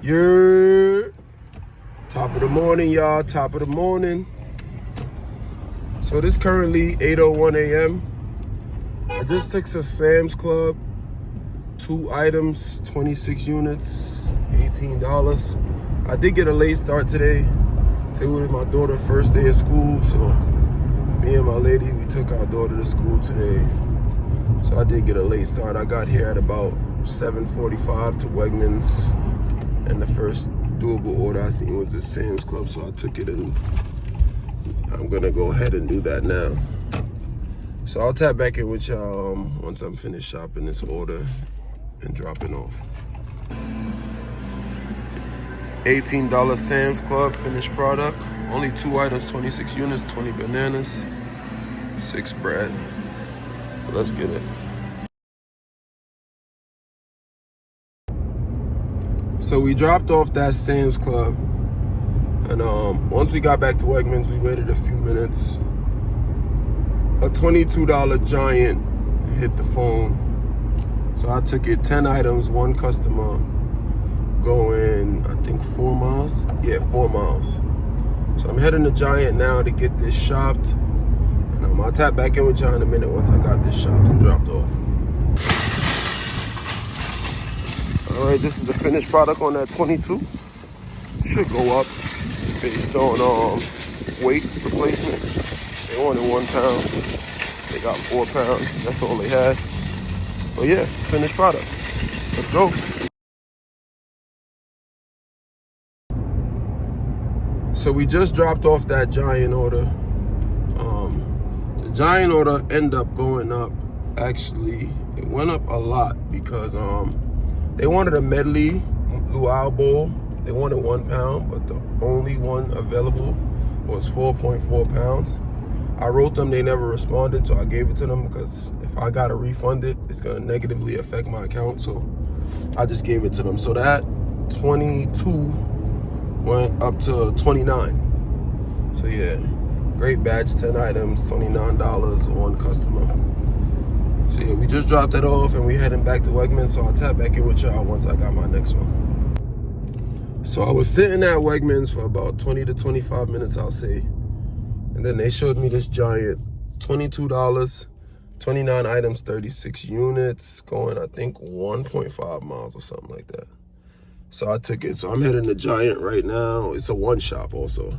You're top of the morning, y'all. Top of the morning. So this currently 8:01 a.m. I just took to Sam's Club. 2 items, 26 units, $18. I did get a late start today. Today was my daughter's first day of school, so me and my lady, we took our daughter to school today. So I did get a late start. I got here at about 7:45 to Wegmans, and the first doable order I seen was the Sam's Club, so I took it, and I'm gonna go ahead and do that now. So I'll tap back in with y'all once I'm finished shopping this order and dropping off. $18 Sam's Club finished product. Only 2 items, 26 units, 20 bananas, 6 bread. Let's get it. So we dropped off that Sam's Club, and once we got back to Wegmans, we waited a few minutes. A $22 Giant hit the phone. So I took it 10 items, 1 customer, going, I think 4 miles? Yeah, 4 miles. So I'm heading to Giant now to get this shopped. And I'll tap back in with y'all in a minute once I got this shopped and dropped off. All right, this is the finished product on that 22. Should go up based on weight replacement. They wanted 1 pound. They got 4 pounds. That's all they had. But yeah, finished product. Let's go. So we just dropped off that Giant order. The Giant order ended up going up. Actually, it went up a lot because they wanted a medley luau bowl. They wanted 1 pound, but the only one available was 4.4 pounds. I wrote them, they never responded, so I gave it to them because if I gotta refund it, it's gonna negatively affect my account, so I just gave it to them. So that 22 went up to 29. So yeah, great batch, 10 items, $29, 1 customer. So yeah, we just dropped that off and we heading back to Wegmans, so I'll tap back in with y'all once I got my next one. So I was sitting at Wegmans for about 20 to 25 minutes, I'll say. And then they showed me this Giant, $22, 29 items, 36 units, going, I think, 1.5 miles or something like that. So I took it. So I'm heading to Giant right now. It's a 1 shop also.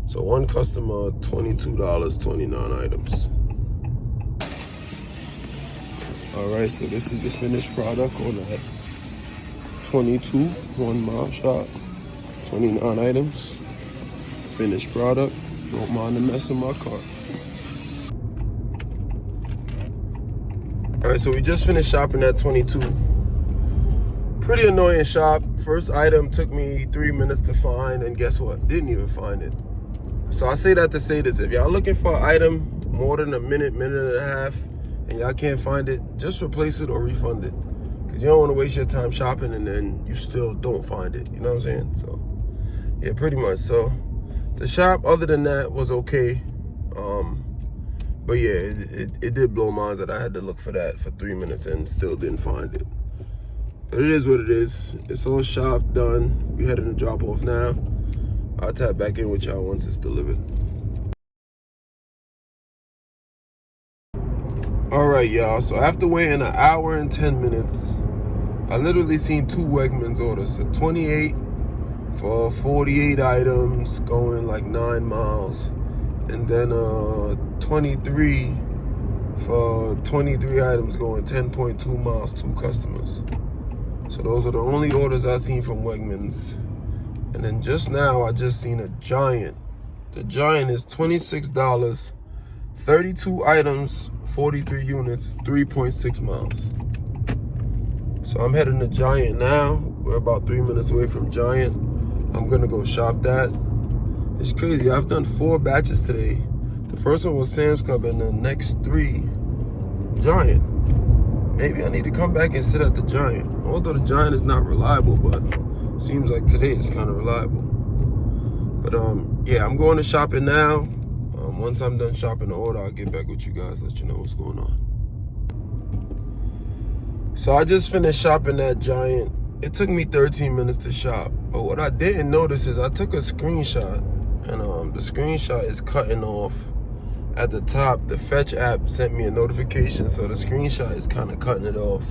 So 1 customer, $22, 29 items. All right, so this is the finished product on that 22, 1 mile shop, 29 items, finished product. Don't mind the mess in my car. All right, so we just finished shopping at 22. Pretty annoying shop. First item took me 3 minutes to find, and guess what? Didn't even find it. So I say that to say this: if y'all looking for an item more than a minute, minute and a half, and y'all can't find it, just replace it or refund it. Because you don't want to waste your time shopping and then you still don't find it. You know what I'm saying? So, yeah, pretty much. So the shop, other than that, was okay. But yeah, it did blow minds that I had to look for that for 3 minutes and still didn't find it. But it is what it is. It's all shop done. We heading to drop off now. I'll tap back in with y'all once it's delivered. All right, y'all. So after waiting 1 hour and 10 minutes, I literally seen 2 Wegmans orders. A 28 for 48 items, going like 9 miles. And then 23 for 23 items, going 10.2 miles, 2 customers. So those are the only orders I seen from Wegmans. And then just now, I just seen a Giant. The Giant is $26, 32 items, 43 units, 3.6 miles. So I'm heading to Giant now. We're about 3 minutes away from Giant. I'm gonna go shop that. It's crazy, I've done 4 batches today. The first one was Sam's Club, and the next 3, Giant. Maybe I need to come back and sit at the Giant. Although the Giant is not reliable, but seems like today is kind of reliable. But yeah, I'm going to shopping now. Once I'm done shopping the order, I'll get back with you guys, let you know what's going on. So I just finished shopping that Giant. it took me 13 minutes to shop. But what I didn't notice is I took a screenshot, and the screenshot is cutting off at the top. The Fetch app sent me a notification, so the screenshot is kind of cutting it off.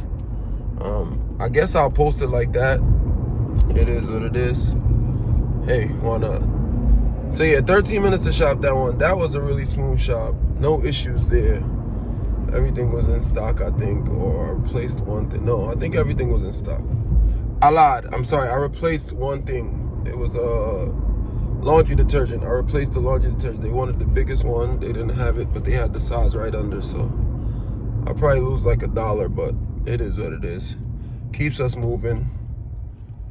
I guess I'll post it like that. It is what it is. Hey, why not? So yeah, 13 minutes to shop that one. That was a really smooth shop. No issues there. Everything was in stock, I think, or I replaced one thing. No, I think everything was in stock. I lied. I'm sorry. I replaced one thing. It was a laundry detergent. I replaced the laundry detergent. They wanted the biggest one. They didn't have it, but they had the size right under. So I'll probably lose like $1, but it is what it is. Keeps us moving.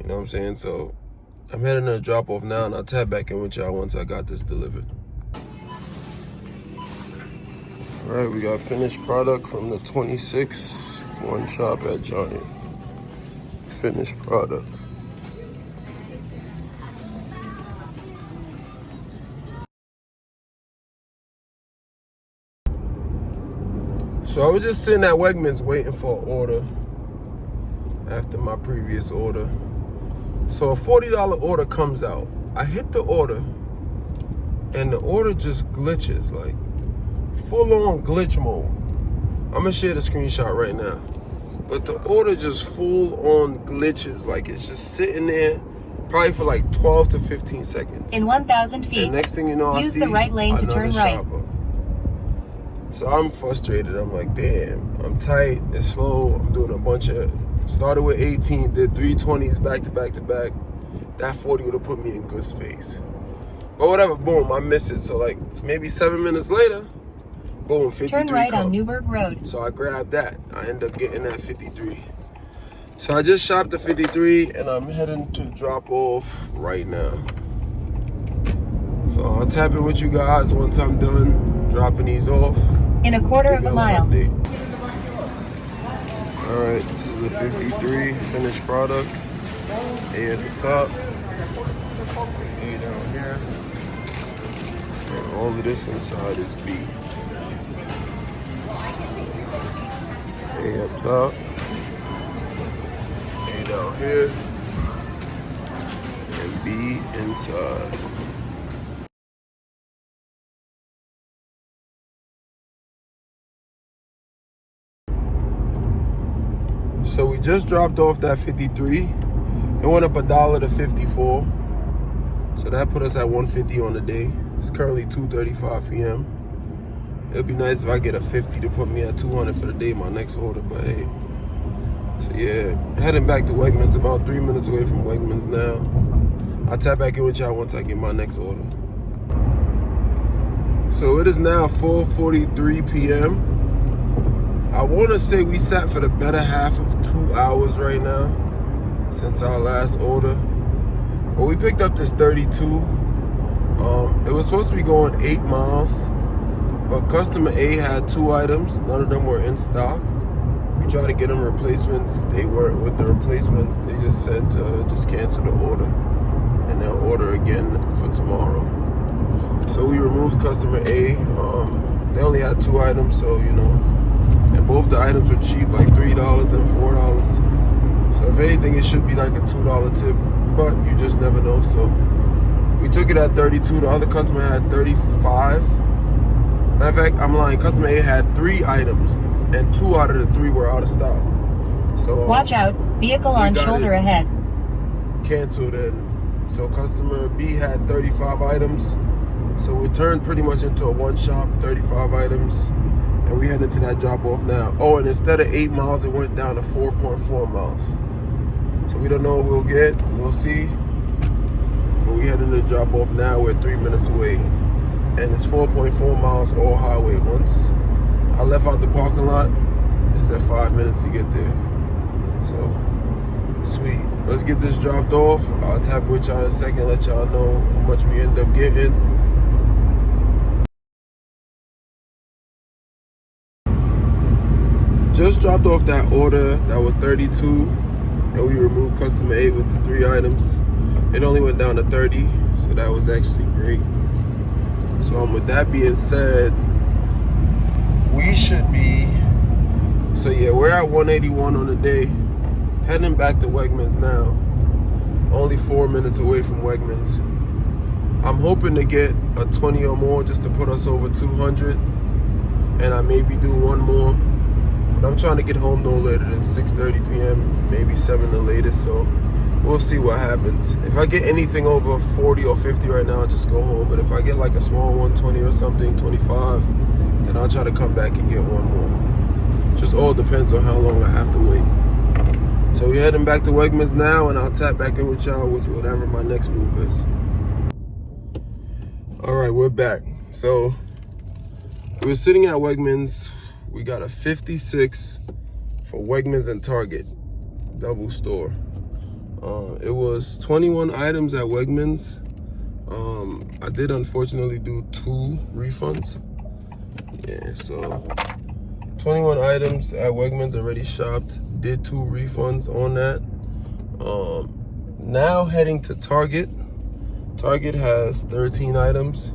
You know what I'm saying? So I'm heading to a drop off now, and I'll tap back in with y'all once I got this delivered. All right, we got finished product from the 26 one shop at Giant. Finished product. So I was just sitting at Wegmans waiting for an order after my previous order. So a $40 order comes out. I hit the order, and the order just glitches, like full-on glitch mode. I'm gonna share the screenshot right now. But the order just full-on glitches, like it's just sitting there probably for like 12 to 15 seconds. In 1,000 feet, and next thing you know, I see use the right lane to turn right. shopper. So I'm frustrated. I'm like, damn, I'm tight, it's slow. I'm doing a bunch of, started with 18, did 320s back to back to back. That 40 would have put me in good space. But whatever, boom, I missed it. So like maybe 7 minutes later, boom, 53 turn right come. on Newburgh Road. So I grabbed that. I end up getting that 53. So I just shopped the 53, and I'm heading to drop off right now. So I'll tap in with you guys once I'm done dropping these off. In a quarter of a mile. All right, this is a 53 finished product. A at the top, A down here, and all of this inside is B. A up top, A down here, and B inside. So we just dropped off that 53. It went up $1 to 54. So that put us at 150 on the day. It's currently 2:35 p.m. It'd be nice if I get a 50 to put me at 200 for the day, my next order, but hey. So yeah, heading back to Wegmans, about 3 minutes away from Wegmans now. I'll tap back in with y'all once I get my next order. So it is now 4:43 p.m. I want to say we sat for the better half of 2 hours right now since our last order. But we picked up this 32. It was supposed to be going 8 miles, but customer A had 2 items. None of them were in stock. We tried to get them replacements. They weren't with the replacements. They just said to just cancel the order, and they'll order again for tomorrow. So we removed customer A. They only had 2 items, so you know, and both the items were cheap, like $3 and $4. So if anything, it should be like a $2 tip, but you just never know. So we took it at 32. The other customer had 35. Matter of fact, I'm lying. Customer A had 3 items, and 2 out of the 3 were out of stock. So watch out, vehicle on shoulder ahead. Canceled, and so customer B had 35 items. So we turned pretty much into a one shop, 35 items, and we head into that drop off now. Oh, and instead of 8 miles, it went down to 4.4 miles. So we don't know what we'll get. We'll see. But we heading to drop off now. We're 3 minutes away, and it's 4.4 miles all highway. Once I left out the parking lot, it said 5 minutes to get there. So sweet. Let's get this dropped off. I'll tap with y'all in a second, let y'all know how much we end up getting. Just dropped off that order that was 32, and we removed customer A with the 3 items. It only went down to 30, so that was actually great. So with that being said, we should be, so yeah, we're at 181 on the day. Heading back to Wegmans now. Only 4 minutes away from Wegmans. I'm hoping to get a 20 or more just to put us over 200. And I maybe do one more. But I'm trying to get home no later than 6:30 p.m., maybe 7 the latest. So we'll see what happens. If I get anything over 40 or 50 right now, I'll just go home. But if I get like a small one, 20 or something, 25, then I'll try to come back and get one more. Just all depends on how long I have to wait. So we're heading back to Wegmans now, and I'll tap back in with y'all with whatever my next move is. All right, we're back. So we were sitting at Wegmans. We got a 56 for Wegmans and Target, double store. It was 21 items at Wegmans. I did unfortunately do 2 refunds. Yeah, so 21 items at Wegmans already shopped. Did 2 refunds on that. Now heading to Target. Target has 13 items.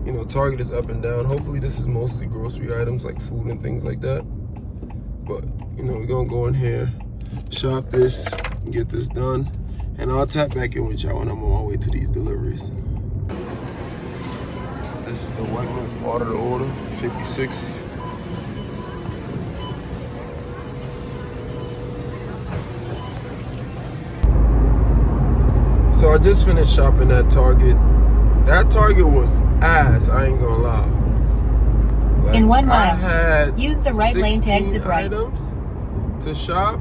You know, Target is up and down. Hopefully this is mostly grocery items like food and things like that. But, you know, we're gonna go in here, shop this, get this done. And I'll tap back in with y'all when I'm on my way to these deliveries. This is the Wegmans part of the order, 56. So I just finished shopping at Target. That Target was ass, I ain't gonna lie. Like, In 1 mile, I had use the right lane to exit right. items to shop,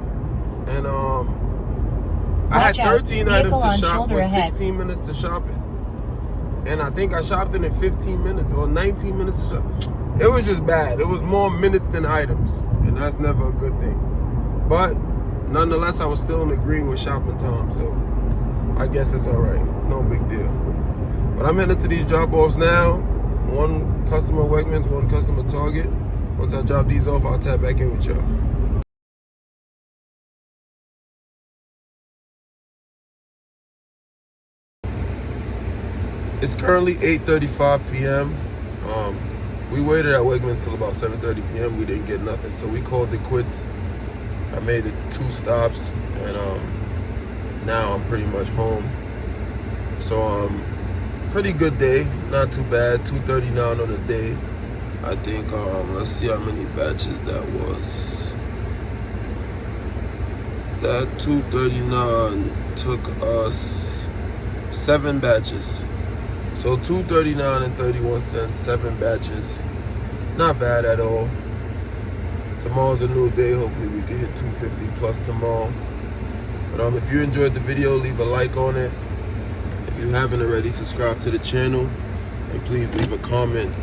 and I had Watch out, 13 vehicle items to on shop shoulder with ahead. 16 minutes to shop it. And I think I shopped it in 15 minutes or 19 minutes to shop. It was just bad. It was more minutes than items, and that's never a good thing. But nonetheless, I was still in the green with shopping time, so I guess it's all right. No big deal. But I'm headed to these drop-offs now. One customer Wegmans, one customer Target. Once I drop these off, I'll tap back in with y'all. It's currently 8:35 p.m. We waited at Wegmans till about 7:30 p.m. We didn't get nothing, so we called it quits. I made it 2 stops, and now I'm pretty much home. So pretty good day, not too bad. 239 on the day. I think let's see how many batches that was. That 239 took us 7 batches. So 239 and 31 cents, 7 batches. Not bad at all. Tomorrow's a new day. Hopefully we can hit 250 plus tomorrow. But if you enjoyed the video, leave a like on it. If you haven't already, subscribe to the channel. And please leave a comment.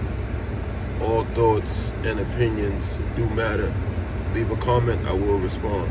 All thoughts and opinions do matter. Leave a comment, I will respond.